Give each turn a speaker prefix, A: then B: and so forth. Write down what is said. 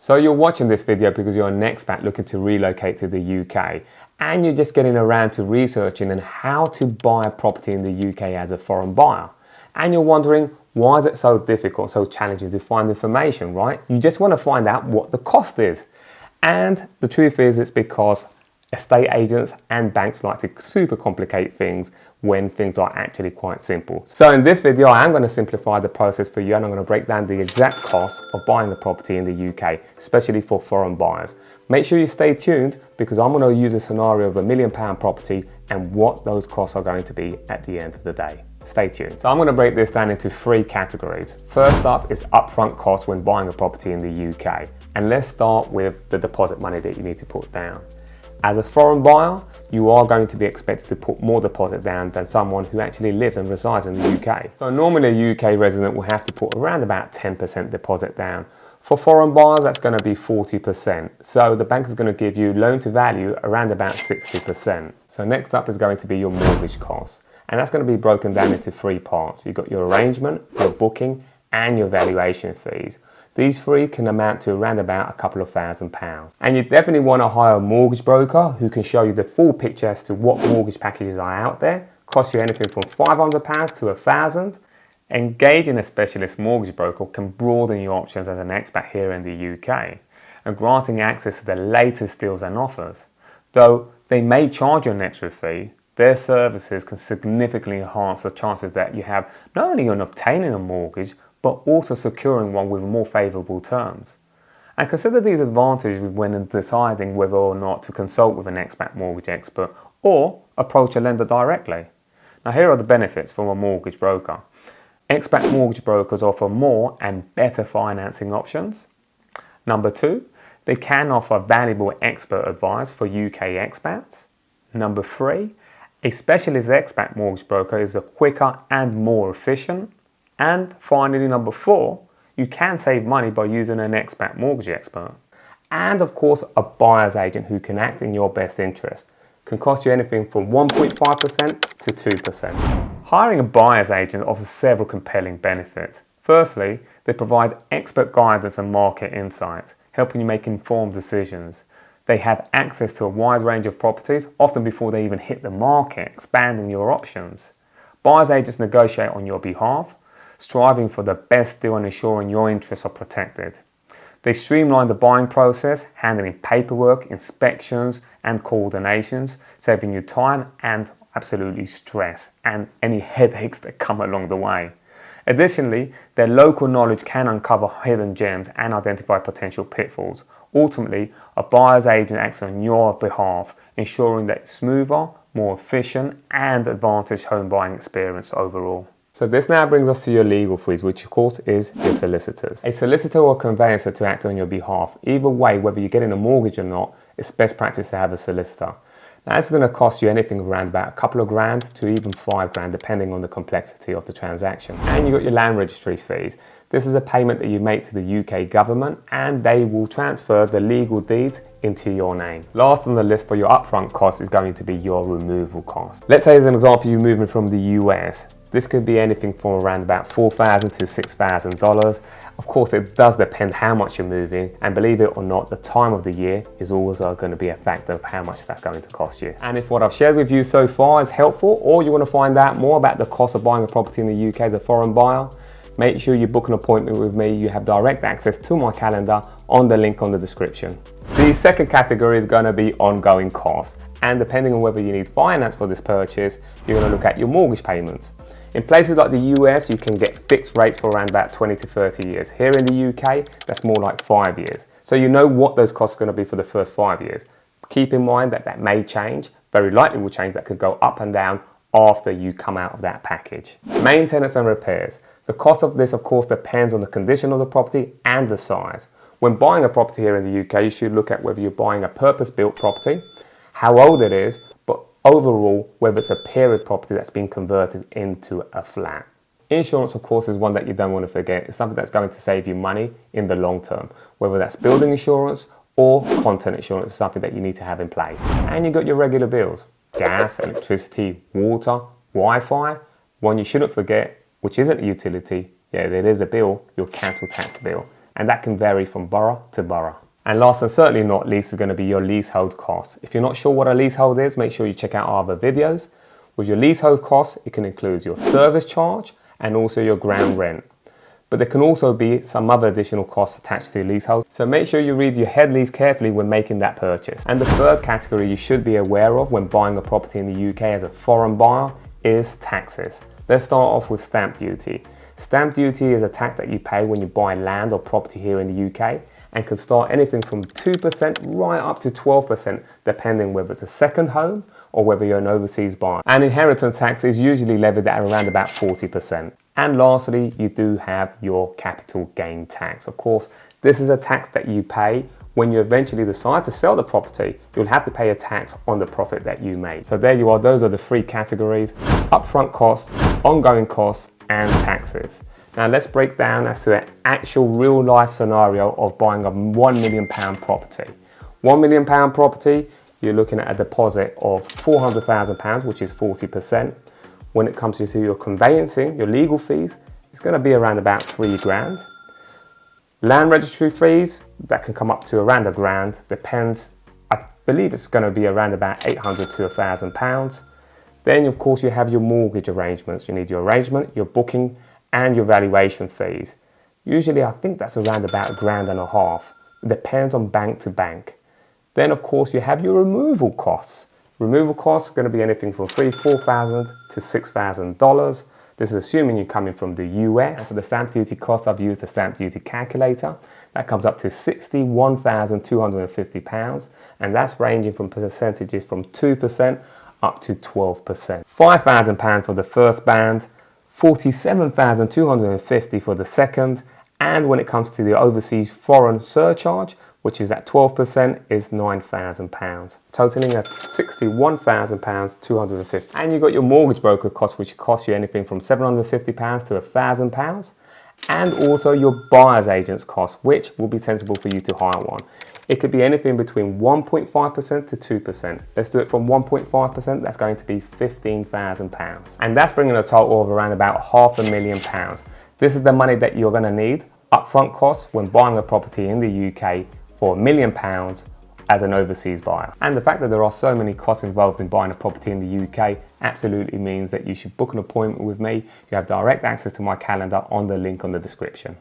A: So you're watching this video because you're an expat looking to relocate to the UK and you're just getting around to researching on how to buy a property in the UK as a foreign buyer. And you're wondering, why is it so difficult, so challenging to find information, right? You just want to find out what the cost is. And the truth is, it's because estate agents and banks like to super complicate things when things are actually quite simple. So in this video, I am going to simplify the process for you and I'm going to break down the exact cost of buying a property in the UK, especially for foreign buyers. Make sure you stay tuned because I'm going to use a scenario of £1 million property and what those costs are going to be at the end of the day. Stay tuned. So I'm going to break this down into 3 categories. First up is upfront costs when buying a property in the UK. And let's start with the deposit money that you need to put down. As a foreign buyer, you are going to be expected to put more deposit down than someone who actually lives and resides in the UK. So normally a UK resident will have to put around about 10% deposit down. For foreign buyers, that's going to be 40%. So the bank is going to give you loan to value around about 60%. So next up is going to be your mortgage costs. And that's going to be broken down into 3 parts. You've got your arrangement, your booking, and your valuation fees. These 3 can amount to around about a couple of £1,000. And you definitely want to hire a mortgage broker who can show you the full picture as to what mortgage packages are out there. Cost you anything from £500 to £1,000. Engaging a specialist mortgage broker can broaden your options as an expat here in the UK and granting access to the latest deals and offers. Though they may charge you an extra fee, their services can significantly enhance the chances that you have not only on obtaining a mortgage, but also securing one with more favourable terms. And consider these advantages when deciding whether or not to consult with an expat mortgage expert or approach a lender directly. Now here are the benefits from a mortgage broker. Expat mortgage brokers offer more and better financing options. Number 2, they can offer valuable expert advice for UK expats. Number 3, a specialist expat mortgage broker is quicker and more efficient. And finally, number 4, you can save money by using an expat mortgage expert. And of course, a buyer's agent who can act in your best interest can cost you anything from 1.5% to 2%. Hiring a buyer's agent offers several compelling benefits. Firstly, they provide expert guidance and market insights, helping you make informed decisions. They have access to a wide range of properties, often before they even hit the market, expanding your options. Buyer's agents negotiate on your behalf, striving for the best deal and ensuring your interests are protected. They streamline the buying process, handling paperwork, inspections and coordinations, saving you time and absolutely stress and any headaches that come along the way. Additionally, their local knowledge can uncover hidden gems and identify potential pitfalls. Ultimately, a buyer's agent acts on your behalf, ensuring that it's smoother, more efficient and advantaged home buying experience overall. So this now brings us to your legal fees, which of course is your solicitors. A solicitor or conveyancer to act on your behalf. Either way, whether you're getting a mortgage or not, it's best practice to have a solicitor. Now it's going to cost you anything around about a couple of grand to even £5,000 depending on the complexity of the transaction. And you've got your land registry fees. This is a payment that you make to the UK government and they will transfer the legal deeds into your name. Last on the list for your upfront cost is going to be your removal cost. Let's say as an example you're moving from the US. This could be anything from around about $4,000 to $6,000. Of course, it does depend how much you're moving, and believe it or not, the time of the year is also going to be a factor of how much that's going to cost you. And if what I've shared with you so far is helpful, or you want to find out more about the cost of buying a property in the UK as a foreign buyer, make sure you book an appointment with me. You have direct access to my calendar on the link on the description. The second category is going to be ongoing costs. And depending on whether you need finance for this purchase, you're going to look at your mortgage payments. In places like the US, you can get fixed rates for around about 20 to 30 years. Here in the UK, that's more like 5 years. So you know what those costs are going to be for the first 5 years. Keep in mind that that may change, very likely will change, that could go up and down after you come out of that package. Maintenance and repairs. The cost of this, of course, depends on the condition of the property and the size. When buying a property here in the UK, you should look at whether you're buying a purpose-built property, how old it is, but overall, whether it's a period property that's been converted into a flat. Insurance, of course, is one that you don't want to forget. It's something that's going to save you money in the long term, whether that's building insurance or content insurance is something that you need to have in place. And you've got your regular bills, gas, electricity, water, Wi-Fi. One you shouldn't forget, which isn't a utility, yeah, it is a bill, your council tax bill. and that can vary from borough to borough. And last and certainly not least is going to be your leasehold costs. If you're not sure what a leasehold is, make sure you check out our other videos. With your leasehold costs, it can include your service charge and also your ground rent. But there can also be some other additional costs attached to your leasehold. So make sure you read your head lease carefully when making that purchase. And the third category you should be aware of when buying a property in the UK as a foreign buyer is taxes. Let's start off with stamp duty. Stamp duty is a tax that you pay when you buy land or property here in the UK, and can start anything from 2% right up to 12%, depending whether it's a second home or whether you're an overseas buyer. And inheritance tax is usually levied at around about 40%. And lastly, you do have your capital gain tax. Of course, this is a tax that you pay when you eventually decide to sell the property. You'll have to pay a tax on the profit that you made. So there you are, those are the three categories: upfront costs, ongoing costs, and taxes. Now let's break down as to an actual real life scenario of buying a £1 million property. £1 million property, you're looking at a deposit of £400,000, which is 40%. When it comes to your conveyancing, your legal fees, it's going to be around about £3,000. Land registry fees, that can come up to around £1,000, depends. I believe it's going to be around about £800 to £1,000. Then of course you have your mortgage arrangements. You need your arrangement, your booking, and your valuation fees. Usually I think that's around about £1,500. It depends on bank to bank. Then of course you have your removal costs. Removal costs are going to be anything from $4,000 to $6,000. This is assuming you're coming from the US. And for the stamp duty cost, I've used the stamp duty calculator. That comes up to £61,250, and that's ranging from percentages from 2% up to 12%. £5,000 for the first band, £47,250 for the second, and when it comes to the overseas foreign surcharge, which is at 12%, is £9,000, totaling at £61,250. And you've got your mortgage broker cost, which costs you anything from £750 to £1,000, and also your buyer's agent's cost, which will be sensible for you to hire one. It could be anything between 1.5% to 2%. Let's do it from 1.5%, that's going to be £15,000. And that's bringing a total of around about £500,000. This is the money that you're gonna need, upfront costs, when buying a property in the UK for £1 million as an overseas buyer. And the fact that there are so many costs involved in buying a property in the UK absolutely means that you should book an appointment with me. You have direct access to my calendar on the link on the description.